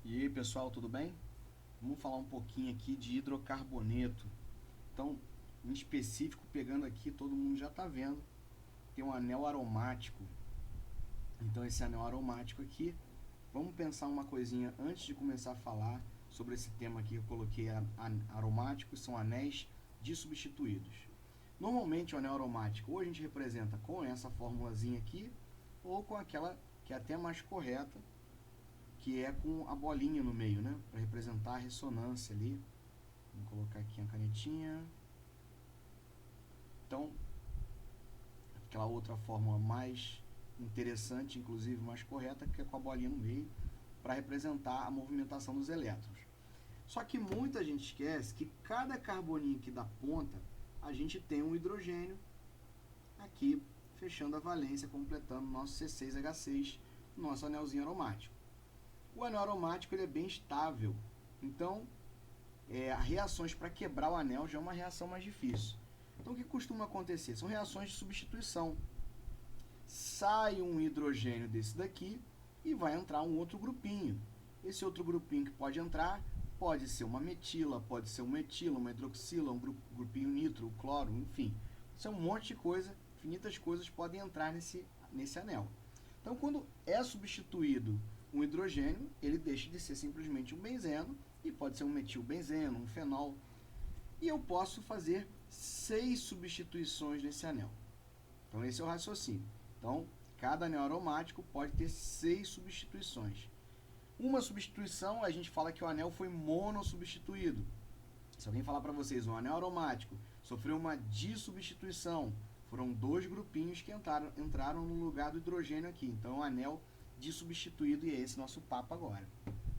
E aí pessoal, tudo bem? Vamos falar um pouquinho aqui de hidrocarboneto. Então, em específico, pegando aqui, todo mundo já está vendo, tem um anel aromático. Então esse anel aromático aqui, vamos pensar uma coisinha antes de começar a falar sobre esse tema aqui que eu coloquei, aromáticos são anéis dissubstituídos. Normalmente o anel aromático ou a gente representa com essa formulazinha aqui, ou com aquela que é até mais correta, que é com a bolinha no meio, né? Para representar a ressonância ali. Vamos colocar aqui a canetinha. Então, aquela outra fórmula mais interessante, inclusive mais correta, que é com a bolinha no meio, para representar a movimentação dos elétrons. Só que muita gente esquece que cada carboninho aqui da ponta, a gente tem um hidrogênio aqui, fechando a valência, completando o nosso C6H6, nosso anelzinho aromático. O anel aromático ele é bem estável, então reações para quebrar o anel já é uma reação mais difícil. Então o que costuma acontecer? São reações de substituição. Sai um hidrogênio desse daqui e vai entrar um outro grupinho. Esse outro grupinho que pode entrar pode ser uma metila, pode ser uma etila, uma hidroxila, um grupinho nitro, cloro, enfim. Isso é um monte de coisa, infinitas coisas podem entrar nesse anel. Então quando é substituído um hidrogênio, ele deixa de ser simplesmente um benzeno e pode ser um metilbenzeno, um fenol. E eu posso fazer 6 substituições nesse anel. Então esse é o raciocínio. Então, cada anel aromático pode ter 6 substituições. Uma substituição, a gente fala que o anel foi monossubstituído. Se alguém falar para vocês, um anel aromático sofreu uma dissubstituição, foram 2 grupinhos que entraram no lugar do hidrogênio aqui. Então, é um anel dissubstituído e é esse nosso papo agora.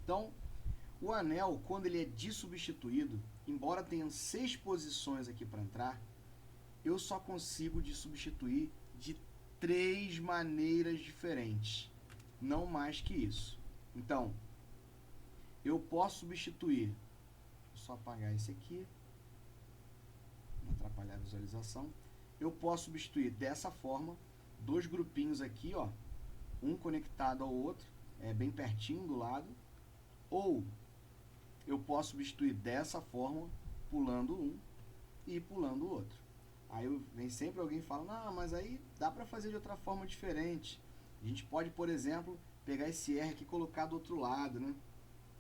Então, o anel, quando ele é dissubstituído, embora tenha 6 posições aqui para entrar, eu só consigo dissubstituir de 3 maneiras diferentes, não mais que isso. Então, eu posso substituir, vou só apagar esse aqui, não atrapalhar a visualização. Eu posso substituir dessa forma, 2 grupinhos aqui, ó, um conectado ao outro, bem pertinho do lado, ou eu posso substituir dessa forma, pulando um e pulando o outro. Aí vem sempre alguém e fala, não, mas aí dá para fazer de outra forma diferente. A gente pode, por exemplo, pegar esse R aqui e colocar do outro lado, né?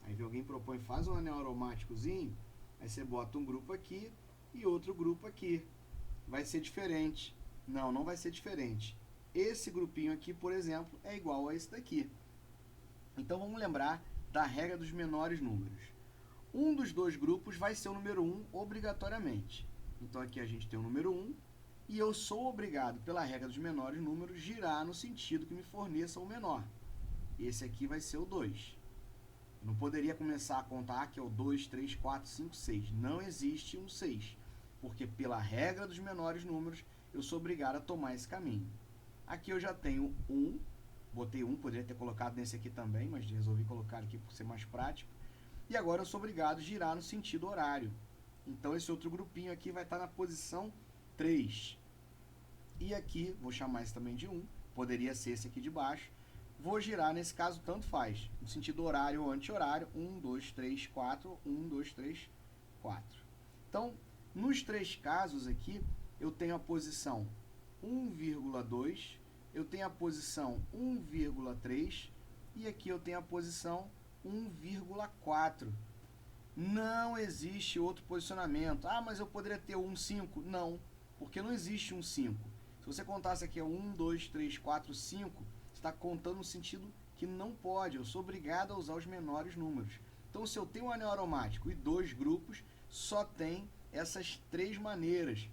Aí vem alguém e propõe, faz um anel aromáticozinho, aí você bota um grupo aqui e outro grupo aqui. Vai ser diferente. Não, não vai ser diferente. Esse grupinho aqui, por exemplo, é igual a esse daqui. Então vamos lembrar da regra dos menores números. Um dos 2 grupos vai ser o número 1 obrigatoriamente. Então aqui a gente tem o número 1 e eu sou obrigado, pela regra dos menores números, girar no sentido que me forneça o menor. Esse aqui vai ser o 2. Eu não poderia começar a contar que é o 2, 3, 4, 5, 6. Não existe um 6, porque pela regra dos menores números eu sou obrigado a tomar esse caminho. Aqui eu já tenho 1, botei 1, poderia ter colocado nesse aqui também, mas resolvi colocar aqui por ser mais prático. E agora eu sou obrigado a girar no sentido horário. Então esse outro grupinho aqui vai estar na posição 3. E aqui, vou chamar esse também de 1, poderia ser esse aqui de baixo. Vou girar, nesse caso, tanto faz, no sentido horário ou anti-horário, 1, 2, 3, 4, 1, 2, 3, 4. Então, nos 3 casos aqui, eu tenho a posição 1,2, eu tenho a posição 1,3 e aqui eu tenho a posição 1,4. Não existe outro posicionamento. Ah, mas eu poderia ter 1,5. Não, porque não existe 1,5. Se você contasse aqui 1, 2, 3, 4, 5, você está contando no sentido que não pode. Eu sou obrigado a usar os menores números. Então, se eu tenho um anel aromático e 2 grupos, só tem essas 3 maneiras.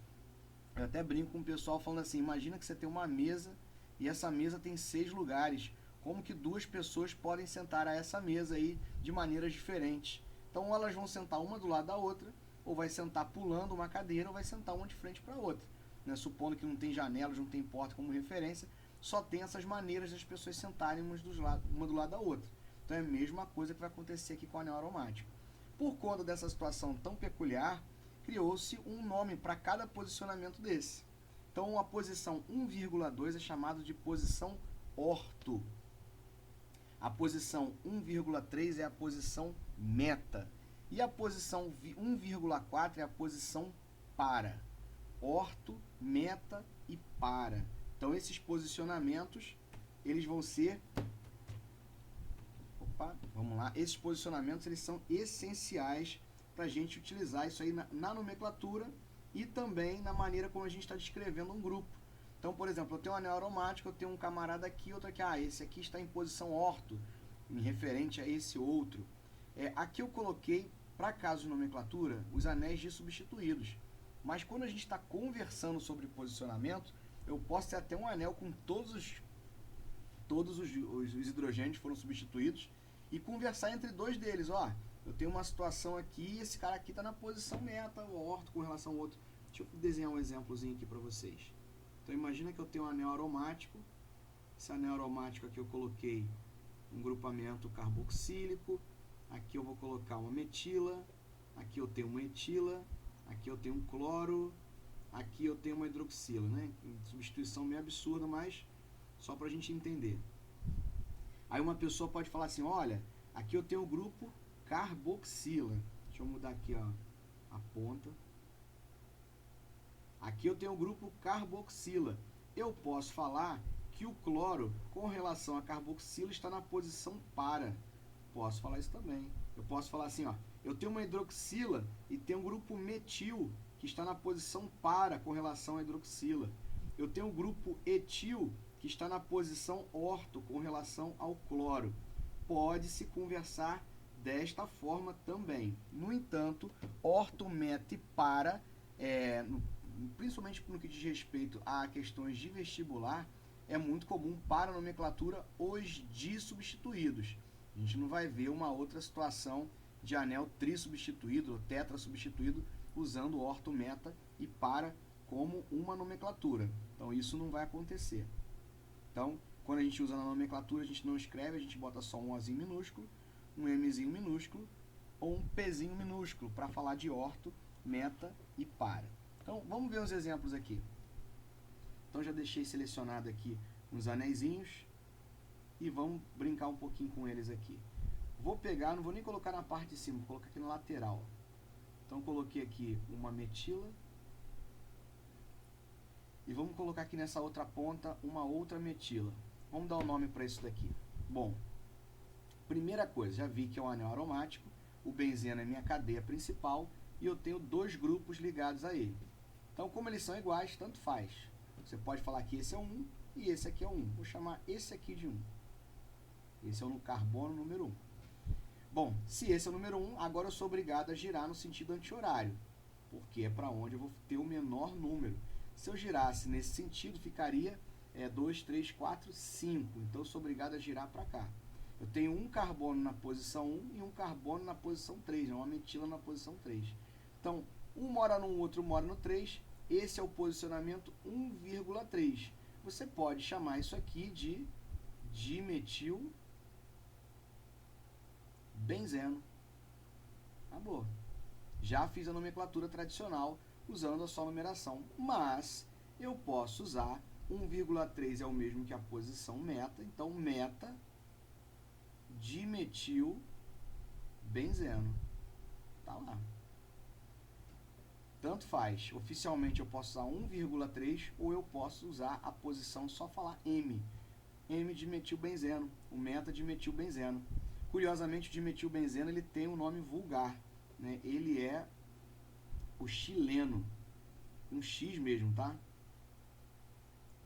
Eu até brinco com o pessoal falando assim, imagina que você tem uma mesa e essa mesa tem 6 lugares. Como que 2 pessoas podem sentar a essa mesa aí de maneiras diferentes? Então, ou elas vão sentar uma do lado da outra, ou vai sentar pulando uma cadeira, ou vai sentar uma de frente para a outra. Né? Supondo que não tem janelas, não tem porta como referência, só tem essas maneiras das pessoas sentarem uma do lado da outra. Então, é a mesma coisa que vai acontecer aqui com o anel aromático. Por conta dessa situação tão peculiar, criou-se um nome para cada posicionamento desse. Então, a posição 1,2 é chamada de posição orto. A posição 1,3 é a posição meta. E a posição 1,4 é a posição para. Orto, meta e para. Então, esses posicionamentos, eles vão ser... vamos lá. Esses posicionamentos, eles são essenciais para a gente utilizar isso aí na nomenclatura e também na maneira como a gente está descrevendo um grupo. Então, por exemplo, eu tenho um anel aromático, eu tenho um camarada aqui, outro aqui. Esse aqui está em posição orto, em referente a esse outro. Aqui eu coloquei, para casos de nomenclatura, os anéis de substituídos. Mas quando a gente está conversando sobre posicionamento, eu posso ter até um anel com todos os hidrogênios foram substituídos e conversar entre dois deles. Ó, eu tenho uma situação aqui, esse cara aqui está na posição meta, o orto com relação ao outro. Deixa eu desenhar um exemplozinho aqui para vocês. Então, imagina que eu tenho um anel aromático. Esse anel aromático aqui eu coloquei um grupamento carboxílico. Aqui eu vou colocar uma metila. Aqui eu tenho uma etila. Aqui eu tenho um cloro. Aqui eu tenho uma hidroxila, né? Substituição meio absurda, mas só para a gente entender. Aí uma pessoa pode falar assim, olha, aqui eu tenho o grupo carboxila. Deixa eu mudar aqui, ó, a ponta. Aqui eu tenho o grupo carboxila. Eu posso falar que o cloro, com relação a carboxila, está na posição para. Posso falar isso também. Eu posso falar assim, ó, eu tenho uma hidroxila e tenho um grupo metil, que está na posição para com relação à hidroxila. Eu tenho um grupo etil, que está na posição orto com relação ao cloro. Pode-se conversar desta forma também. No entanto, orto, meta e para, principalmente no que diz respeito a questões de vestibular, é muito comum para a nomenclatura os dissubstituídos. A gente não vai ver uma outra situação de anel trissubstituído ou tetrasubstituído usando orto, meta e para como uma nomenclatura. Então, isso não vai acontecer. Então, quando a gente usa na nomenclatura, a gente não escreve, a gente bota só um Ozinho minúsculo, um Mzinho minúsculo ou um Pzinho minúsculo para falar de orto, meta e para. Então, vamos ver uns exemplos aqui. Então, já deixei selecionado aqui uns anéisinhos e vamos brincar um pouquinho com eles aqui. Vou pegar, não vou nem colocar na parte de cima, vou colocar aqui na lateral. Então, coloquei aqui uma metila e vamos colocar aqui nessa outra ponta uma outra metila. Vamos dar um nome para isso daqui. Bom, primeira coisa, já vi que é um anel aromático, o benzeno é minha cadeia principal e eu tenho dois grupos ligados a ele. Então, como eles são iguais, tanto faz. Você pode falar que esse é um e esse aqui é um. Vou chamar esse aqui de 1. Esse é o carbono número 1. Bom, se esse é o número 1, agora eu sou obrigado a girar no sentido anti-horário, porque é para onde eu vou ter o menor número. Se eu girasse nesse sentido, ficaria 2, 3, 4, 5. Então, eu sou obrigado a girar para cá. Eu tenho um carbono na posição 1 e um carbono na posição 3, uma metila na posição 3. Então, um mora no 1, outro mora no 3. Esse é o posicionamento 1,3. Você pode chamar isso aqui de dimetil benzeno. Acabou. Já fiz a nomenclatura tradicional usando a sua numeração, mas eu posso usar 1,3 é o mesmo que a posição meta, então meta dimetil benzeno. Tá lá. Tanto faz. Oficialmente eu posso usar 1,3 ou eu posso usar a posição só falar M. M de metilbenzeno, o meta de metilbenzeno. Curiosamente, o dimetilbenzeno ele tem um nome vulgar, né? Ele é o chileno, um X mesmo, tá?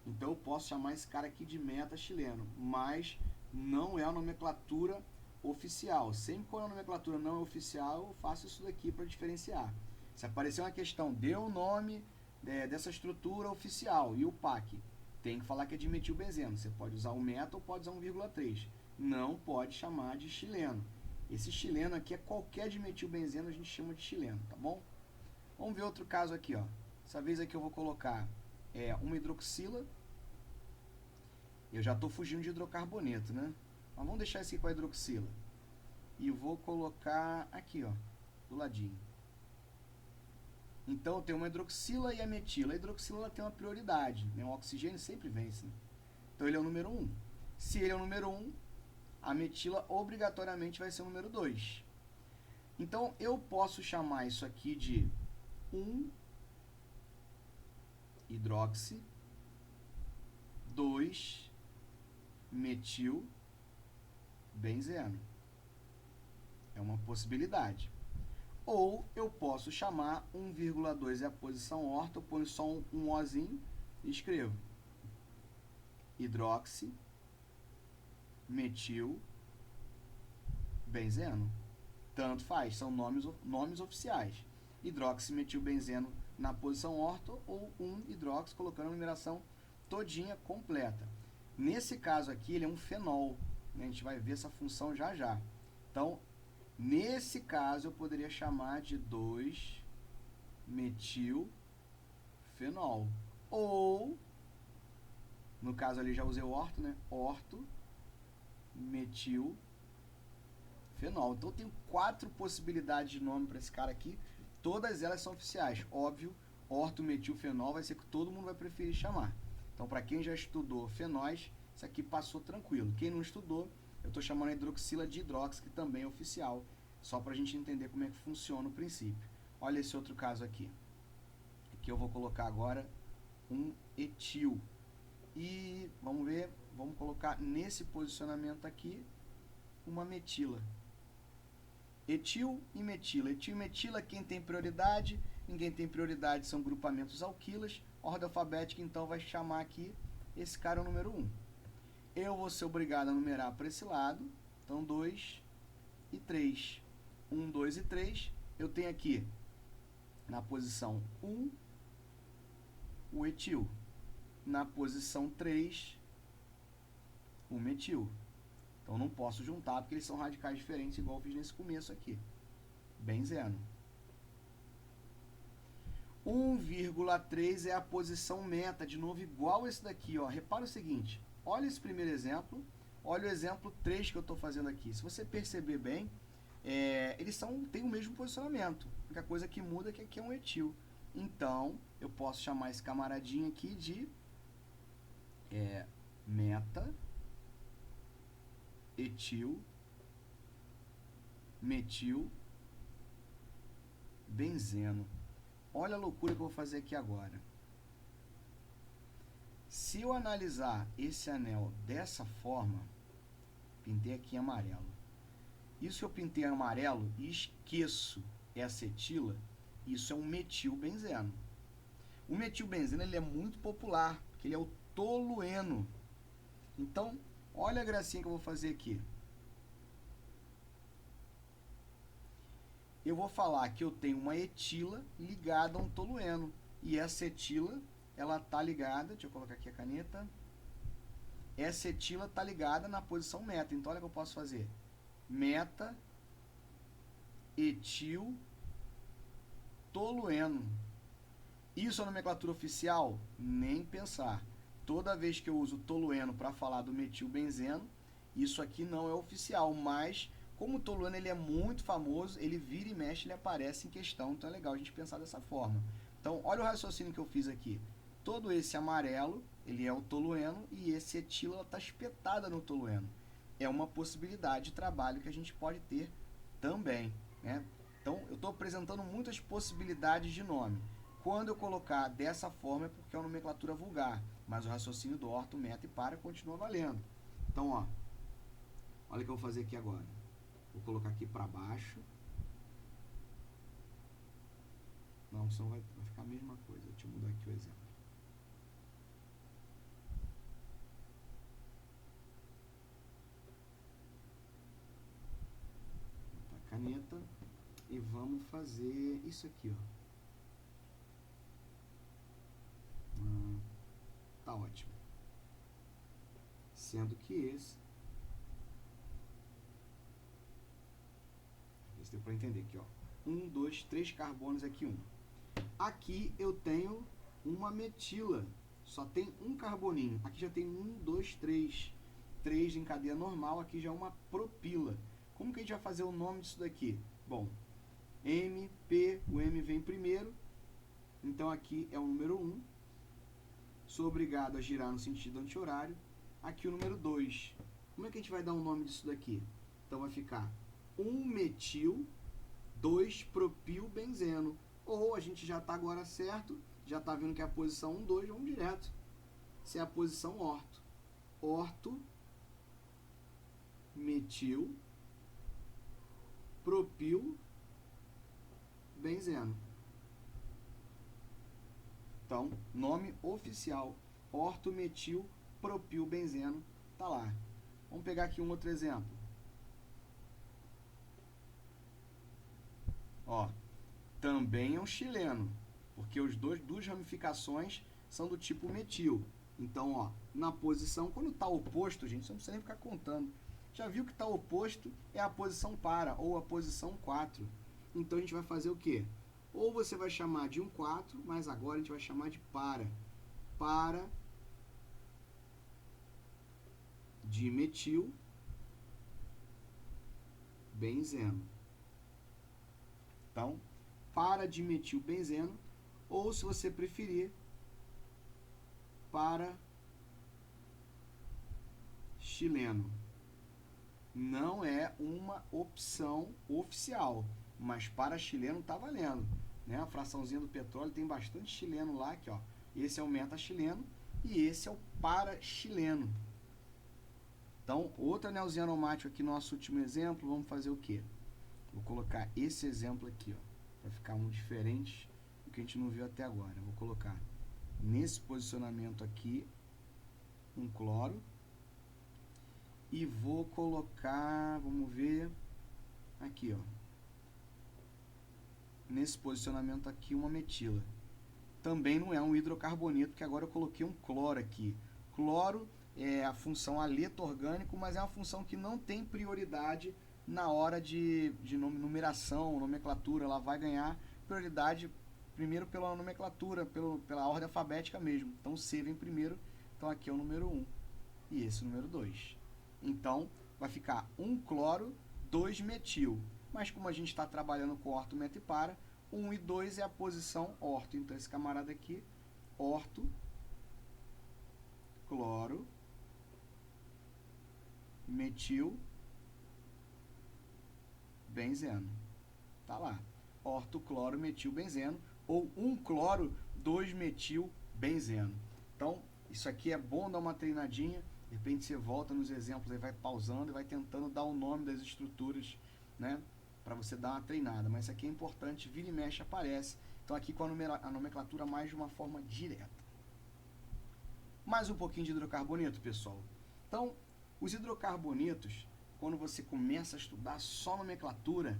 Então eu posso chamar esse cara aqui de meta chileno, mas não é a nomenclatura oficial. Sempre quando a nomenclatura não é oficial, eu faço isso daqui para diferenciar. Se aparecer uma questão, dê o nome dessa estrutura oficial e o PAC, tem que falar que é dimetilbenzeno. Você pode usar o meta ou pode usar 1,3. Não pode chamar de chileno. Esse chileno aqui é qualquer dimetilbenzeno, a gente chama de chileno, tá bom? Vamos ver outro caso aqui, ó. Dessa vez aqui eu vou colocar uma hidroxila. Eu já estou fugindo de hidrocarboneto, né? Mas vamos deixar esse aqui com a hidroxila. E vou colocar aqui, ó, do ladinho. Então, eu tenho uma hidroxila e a metila. A hidroxila ela tem uma prioridade, né? O oxigênio sempre vence, né? Então, ele é o número 1. Se ele é o número 1, a metila obrigatoriamente vai ser o número 2. Então, eu posso chamar isso aqui de 1-hidroxi 2-metilbenzeno. É uma possibilidade. Ou eu posso chamar 1,2 é a posição orto, eu ponho só um Ozinho e escrevo hidroxi metilbenzeno. Tanto faz, são nomes oficiais. Hidroximetilbenzeno na posição orto ou 1-hidroxi, colocando a numeração todinha completa. Nesse caso aqui, ele é um fenol, né? A gente vai ver essa função já já. Então, nesse caso, eu poderia chamar de 2-metilfenol. Ou, no caso ali já usei o orto, né? Orto-metilfenol. Então, eu tenho 4 possibilidades de nome para esse cara aqui. Todas elas são oficiais. Óbvio, orto-metilfenol vai ser que todo mundo vai preferir chamar. Então, para quem já estudou fenóis, isso aqui passou tranquilo. Quem não estudou, eu estou chamando a hidroxila de hidrox, que também é oficial, só para a gente entender como é que funciona o princípio. Olha esse outro caso aqui. Aqui eu vou colocar agora um etil. E vamos ver, vamos colocar nesse posicionamento aqui uma metila. Etil e metila. Etil e metila, quem tem prioridade? Ninguém tem prioridade, são grupamentos alquilas. Ordem alfabética, então, vai chamar aqui, esse cara é o número 1. Eu vou ser obrigado a numerar para esse lado. Então, 2 e 3. 1, 2 e 3. Eu tenho aqui, na posição 1, o etil. Na posição 3, o metil. Então, não posso juntar, porque eles são radicais diferentes, igual eu fiz nesse começo aqui. Benzeno. 1,3 é a posição meta, de novo, igual esse daqui, ó. Repara o seguinte, olha esse primeiro exemplo, olha o exemplo 3 que eu estou fazendo aqui. Se você perceber bem, eles têm o mesmo posicionamento. A única coisa que muda é que aqui é um etil. Então, eu posso chamar esse camaradinho aqui de meta etil metil benzeno. Olha a loucura que eu vou fazer aqui agora. Se eu analisar esse anel dessa forma, pintei aqui em amarelo. Isso que eu pintei em amarelo e esqueço essa etila, isso é um metilbenzeno. O metilbenzeno ele é muito popular, porque ele é o tolueno. Então, olha a gracinha que eu vou fazer aqui. Eu vou falar que eu tenho uma etila ligada a um tolueno. E essa etila, ela está ligada, deixa eu colocar aqui a caneta. Essa etila está ligada na posição meta. Então, olha o que eu posso fazer. Meta, etil, tolueno. Isso é nomenclatura oficial? Nem pensar. Toda vez que eu uso tolueno para falar do metilbenzeno, isso aqui não é oficial, mas como o tolueno ele é muito famoso, ele vira e mexe, ele aparece em questão, então é legal a gente pensar dessa forma. Então, olha o raciocínio que eu fiz aqui. Todo esse amarelo, ele é o tolueno, e esse etila está espetada no tolueno. É uma possibilidade de trabalho que a gente pode ter também, né? Então, eu estou apresentando muitas possibilidades de nome. Quando eu colocar dessa forma é porque é uma nomenclatura vulgar, mas o raciocínio do orto, meta e para continua valendo. Então, ó, olha o que eu vou fazer aqui agora. Vou colocar aqui para baixo. Não, senão vai ficar a mesma coisa. Deixa eu mudar aqui o exemplo. Vou botar a caneta e vamos fazer isso aqui, ó. Tá ótimo. Sendo que esse deu para entender aqui, ó. 1, 2, 3 carbonos aqui, 1. Aqui eu tenho uma metila. Só tem um carboninho. Aqui já tem 1, 2, 3. 3 em cadeia normal. Aqui já é uma propila. Como que a gente vai fazer o nome disso daqui? Bom, M, P, o M vem primeiro. Então aqui é o número 1. Sou obrigado a girar no sentido anti-horário. Aqui o número 2. Como é que a gente vai dar o nome disso daqui? Então vai ficar 1-metil 2-propilbenzeno. Ou a gente já está agora certo, já está vendo que é a posição 1, 2, vamos direto. Se é a posição orto. Orto, metil, propil, benzeno. Então, nome oficial, ortometil propilbenzeno, tá lá. Vamos pegar aqui um outro exemplo. Ó, também é um chileno, porque os duas ramificações são do tipo metil. Então, ó, na posição, quando está oposto, gente, você não precisa nem ficar contando. Já viu que está oposto é a posição para, ou a posição 4. Então, a gente vai fazer o quê? Ou você vai chamar de 1,4, mas agora a gente vai chamar de para. Para dimetil benzeno. Então, para dimetil benzeno, ou se você preferir, para chileno. Não é uma opção oficial, mas para chileno está valendo, né? A fraçãozinha do petróleo tem bastante chileno lá, aqui, ó. Esse é o meta-chileno e esse é o para-chileno. Então, outro anelzinho aromático aqui, nosso último exemplo, vamos fazer o quê? Vou colocar esse exemplo aqui, ó, para ficar um diferente do que a gente não viu até agora. Eu vou colocar nesse posicionamento aqui um cloro e vou colocar, vamos ver, aqui, ó, nesse posicionamento aqui uma metila. Também não é um hidrocarboneto, que agora eu coloquei um cloro aqui. Cloro é a função aleto orgânico, mas é uma função que não tem prioridade na hora de numeração, nomenclatura. Ela vai ganhar prioridade primeiro pela nomenclatura, pela ordem alfabética mesmo. Então, C vem primeiro, então aqui é o número 1 e esse é o número 2. Então, vai ficar 1 cloro, 2 metil. Mas como a gente está trabalhando com orto, meta e para, 1 e 2 é a posição orto. Então, esse camarada aqui, orto, cloro, metil, benzeno. Tá lá. Orto, cloro, metil, benzeno. Ou 1 cloro, 2 metil, benzeno. Então, isso aqui é bom dar uma treinadinha. De repente você volta nos exemplos, aí vai pausando e vai tentando dar o nome das estruturas, né? Para você dar uma treinada. Mas isso aqui é importante, vira e mexe aparece. Então aqui com a nomenclatura mais de uma forma direta. Mais um pouquinho de hidrocarboneto, pessoal. Então, os hidrocarbonetos, quando você começa a estudar só nomenclatura,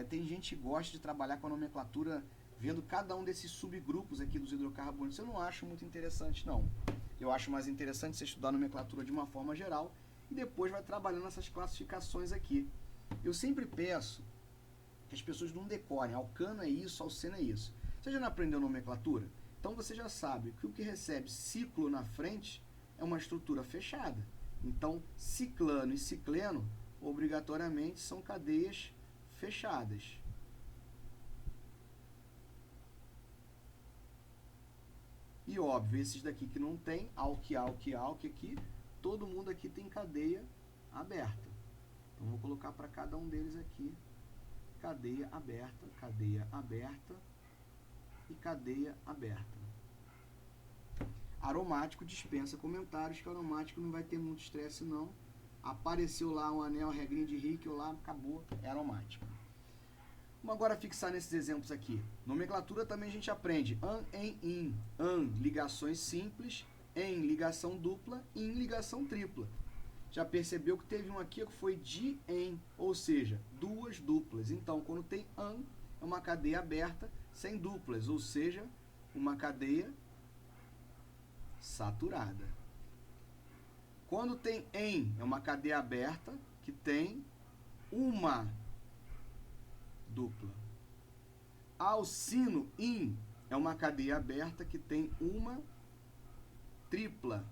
tem gente que gosta de trabalhar com a nomenclatura vendo cada um desses subgrupos aqui dos hidrocarbonetos. Eu não acho muito interessante, não. Eu acho mais interessante você estudar a nomenclatura de uma forma geral e depois vai trabalhando essas classificações aqui. Eu sempre peço que as pessoas não decorem, alcano é isso, alceno é isso. Você já não aprendeu nomenclatura? Então você já sabe que o que recebe ciclo na frente é uma estrutura fechada. Então, ciclano e cicleno, obrigatoriamente, são cadeias fechadas. E óbvio, esses daqui que não tem, alque aqui, todo mundo aqui tem cadeia aberta. Então, vou colocar para cada um deles aqui, cadeia aberta e cadeia aberta. Aromático dispensa comentários, que aromático não vai ter muito estresse não. Apareceu lá um anel, a regrinha de Hickel lá, acabou, é aromático. Vamos agora fixar nesses exemplos aqui. Nomenclatura também a gente aprende an, em, in. An, ligações simples, em, ligação dupla, in, ligação tripla. Já percebeu que teve um aqui que foi de, em, ou seja, duas duplas. Então, quando tem an, é uma cadeia aberta sem duplas, ou seja, uma cadeia saturada. Quando tem em, é uma cadeia aberta que tem uma dupla. Alcino, in, é uma cadeia aberta que tem uma tripla.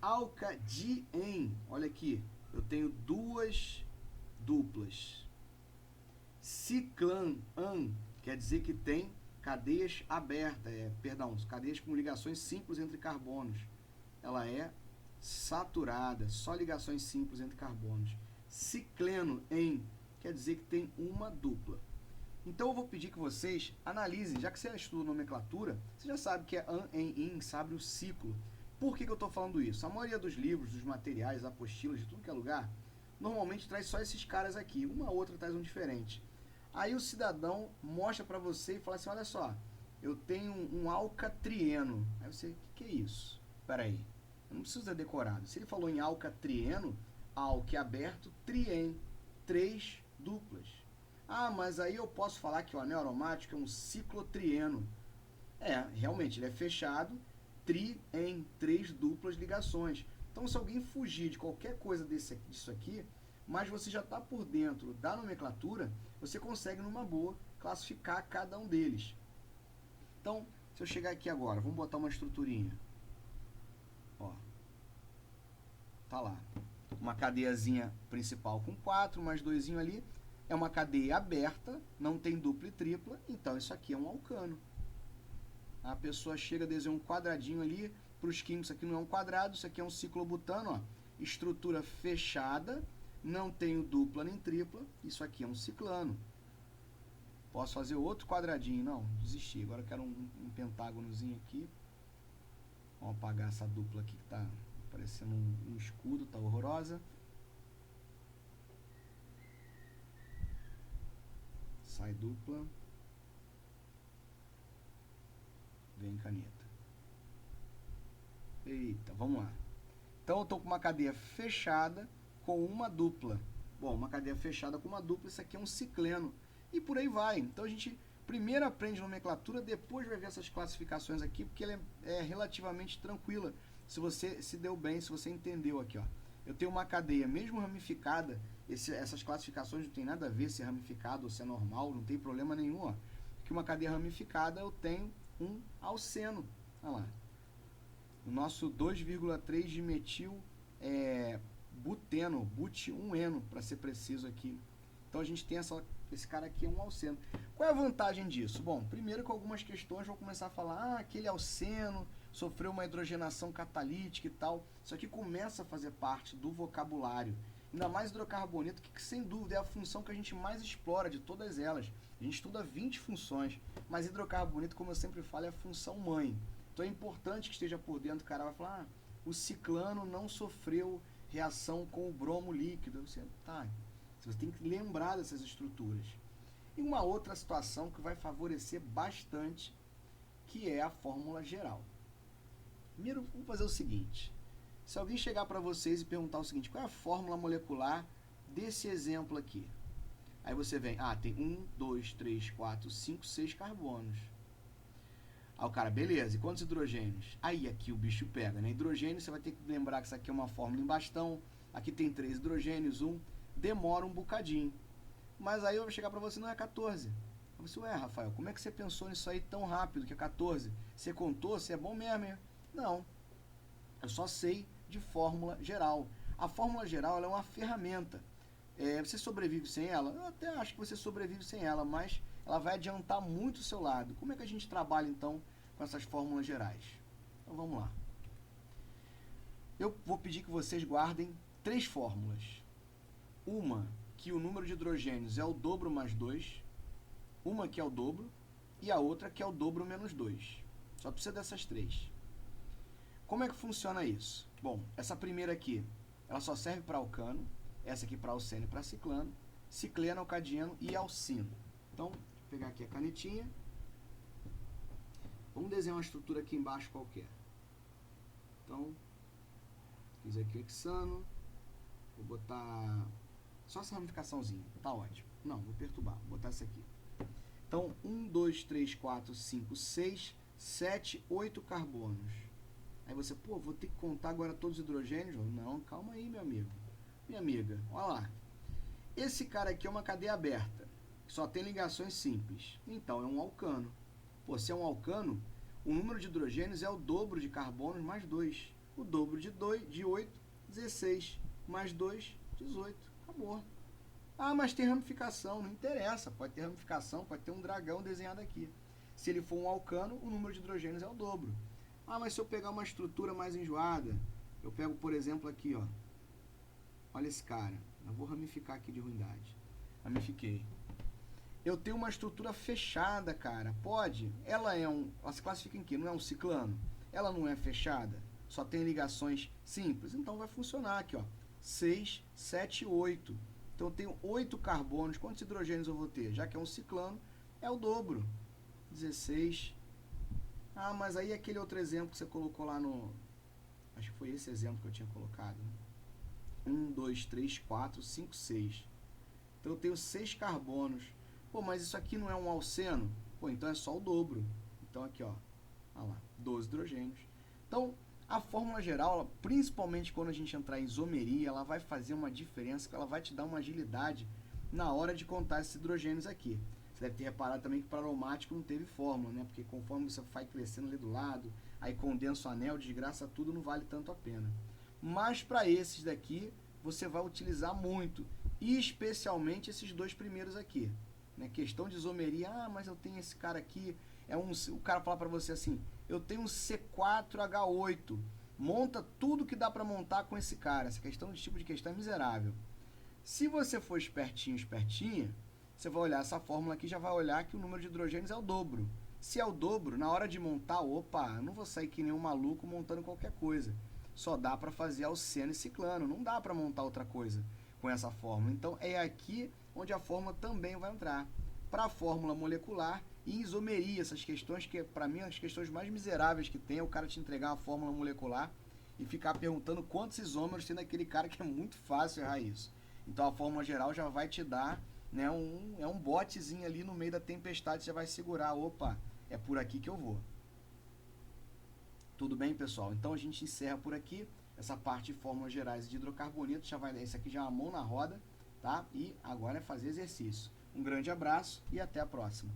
Alca-di-en, olha aqui, eu tenho duas duplas. Ciclan-an, quer dizer que tem cadeias abertas, cadeias com ligações simples entre carbonos. Ela é saturada, só ligações simples entre carbonos. Cicleno em quer dizer que tem uma dupla. Então eu vou pedir que vocês analisem, já que você estuda nomenclatura, você já sabe que é an, em, in, sabe o ciclo. Por que eu estou falando isso? A maioria dos livros, dos materiais, apostilas, de tudo que é lugar, normalmente traz só esses caras aqui, uma outra traz um diferente. Aí o cidadão mostra para você e fala assim, olha só, eu tenho um alcatrieno. Aí você, o que é isso? Espera aí, eu não preciso ter decorado. Se ele falou em alcatrieno, al que é aberto, trien, 3 duplas. Ah, mas aí eu posso falar que o anel aromático é um ciclotrieno. Realmente, ele é fechado, tri em 3 duplas ligações. Então, se alguém fugir de qualquer coisa disso aqui, mas você já está por dentro da nomenclatura, você consegue, numa boa, classificar cada um deles. Então, se eu chegar aqui agora, vamos botar uma estruturinha. Ó, tá lá. Uma cadeiazinha principal com 4, mais 2 ali. É uma cadeia aberta, não tem dupla e tripla, então isso aqui é um alcano. A pessoa chega a desenhar um quadradinho ali, para os químicos isso aqui não é um quadrado, isso aqui é um ciclobutano, ó. Estrutura fechada, não tenho dupla nem tripla, isso aqui é um ciclano. Posso fazer outro quadradinho? Não, desisti, agora eu quero um pentágonozinho aqui. Vamos apagar essa dupla aqui que está parecendo um escudo, tá horrorosa. Sai dupla. Vem caneta. Eita, vamos lá. Então eu estou com uma cadeia fechada com uma dupla. Bom, uma cadeia fechada com uma dupla, isso aqui é um cicleno. E por aí vai. Então a gente primeiro aprende nomenclatura, depois vai ver essas classificações aqui, porque ela é relativamente tranquila. Se você se deu bem, se você entendeu aqui, ó. Eu tenho uma cadeia, mesmo ramificada, essas classificações não tem nada a ver se é ramificado ou se é normal, não tem problema nenhum, ó. Porque uma cadeia ramificada eu tenho um alceno. Olha lá. O nosso 2,3 de metil buteno, but1eno, para ser preciso aqui. Então a gente tem esse cara aqui é um alceno. Qual é a vantagem disso? Bom, primeiro com algumas questões vou começar a falar, aquele alceno sofreu uma hidrogenação catalítica e tal. Isso aqui começa a fazer parte do vocabulário. Ainda mais hidrocarboneto, que sem dúvida é a função que a gente mais explora de todas elas. A gente estuda 20 funções, mas hidrocarboneto, como eu sempre falo, é a função mãe. Então é importante que esteja por dentro. O cara vai falar, o ciclano não sofreu reação com o bromo líquido. Você tem que lembrar dessas estruturas. E uma outra situação que vai favorecer bastante, que é a fórmula geral. Primeiro, vamos fazer o seguinte. Se alguém chegar para vocês e perguntar o seguinte, qual é a fórmula molecular desse exemplo aqui? Aí você vem, tem 1, 2, 3, 4, 5, 6 carbonos. Aí o cara, beleza, e quantos hidrogênios? Aí aqui o bicho pega, né? Hidrogênio, você vai ter que lembrar que isso aqui é uma fórmula em bastão. Aqui tem 3 hidrogênios, demora um bocadinho. Mas aí eu vou chegar para você, não é 14. Eu disse, Rafael, como é que você pensou nisso aí tão rápido, que é 14? Você contou? Você é bom mesmo, hein? Não. Eu só sei de fórmula geral. A fórmula geral ela é uma ferramenta. Você sobrevive sem ela? Eu até acho que você sobrevive sem ela, mas ela vai adiantar muito o seu lado. Como é que a gente trabalha, então, com essas fórmulas gerais? Então, vamos lá. Eu vou pedir que vocês guardem 3 fórmulas. Uma que o número de hidrogênios é o dobro mais 2, uma que é o dobro, e a outra que é o dobro menos 2. Só precisa dessas 3. Como é que funciona isso? Bom, essa primeira aqui, ela só serve para alcano, essa aqui para alceno e para ciclano, cicleno, alcadieno e alcino. Então, vou pegar aqui a canetinha. Vamos desenhar uma estrutura aqui embaixo qualquer. Então, fiz aqui o hexano. Vou botar só essa ramificaçãozinha. Tá ótimo. Não, vou perturbar. Vou botar essa aqui. Então, 1, 2, 3, 4, 5, 6, 7, 8 carbonos. Aí você, vou ter que contar agora todos os hidrogênios? Não, calma aí, meu amigo. Minha amiga, olha lá. Esse cara aqui é uma cadeia aberta, só tem ligações simples. Então, é um alcano. Se é um alcano, o número de hidrogênios é o dobro de carbonos mais 2. O dobro de 8, 16. Mais 2, 18. Acabou. Mas tem ramificação. Não interessa. Pode ter ramificação, pode ter um dragão desenhado aqui. Se ele for um alcano, o número de hidrogênios é o dobro. Mas se eu pegar uma estrutura mais enjoada, Eu pego, por exemplo, aqui, ó. Olha esse cara. Eu vou ramificar aqui de ruindade. Ramifiquei. Eu tenho uma estrutura fechada, cara. Pode. Ela se classifica em quê? Não é um ciclano? Ela não é fechada? Só tem ligações simples? Então vai funcionar aqui, ó. 6, 7, 8. Então eu tenho 8 carbonos. Quantos hidrogênios eu vou ter? Já que é um ciclano, é o dobro. 16. Ah, mas aí aquele outro exemplo que você colocou lá no... Acho que foi esse exemplo que eu tinha colocado. 1, 2, 3, 4, 5, 6. Então eu tenho 6 carbonos. Pô, mas isso aqui não é um alceno? Pô, então é só o dobro. Então aqui, ó. Olha lá, 12 hidrogênios. Então, a fórmula geral, ela, principalmente quando a gente entrar em isomeria, ela vai fazer uma diferença, que ela vai te dar uma agilidade na hora de contar esses hidrogênios aqui. Você deve ter reparado também que para aromático não teve fórmula, né? Porque conforme você vai crescendo ali do lado, aí condensa o anel, desgraça tudo, não vale tanto a pena. Mas para esses daqui, você vai utilizar muito, e especialmente esses dois primeiros aqui. Né? Questão de isomeria, mas eu tenho esse cara aqui, o cara fala para você assim, eu tenho um C4H8, monta tudo que dá para montar com esse cara. Esse tipo de questão é miserável. Se você for espertinho, espertinha, você vai olhar essa fórmula aqui, já vai olhar que o número de hidrogênios é o dobro. Se é o dobro, na hora de montar, opa, eu não vou sair que nem um maluco montando qualquer coisa. Só dá para fazer alceno e ciclano, não dá para montar outra coisa com essa fórmula. Então é aqui onde a fórmula também vai entrar. Para a fórmula molecular e isomeria, essas questões que para mim as questões mais miseráveis que tem é o cara te entregar uma fórmula molecular e ficar perguntando quantos isômeros tem naquele cara, que é muito fácil errar isso. Então a fórmula geral já vai te dar, né, um botezinho ali no meio da tempestade, já vai segurar, opa, é por aqui que eu vou. Tudo bem, pessoal? Então a gente encerra por aqui essa parte de fórmulas gerais de hidrocarboneto. Esse aqui já é uma mão na roda, tá? E agora é fazer exercício. Um grande abraço e até a próxima.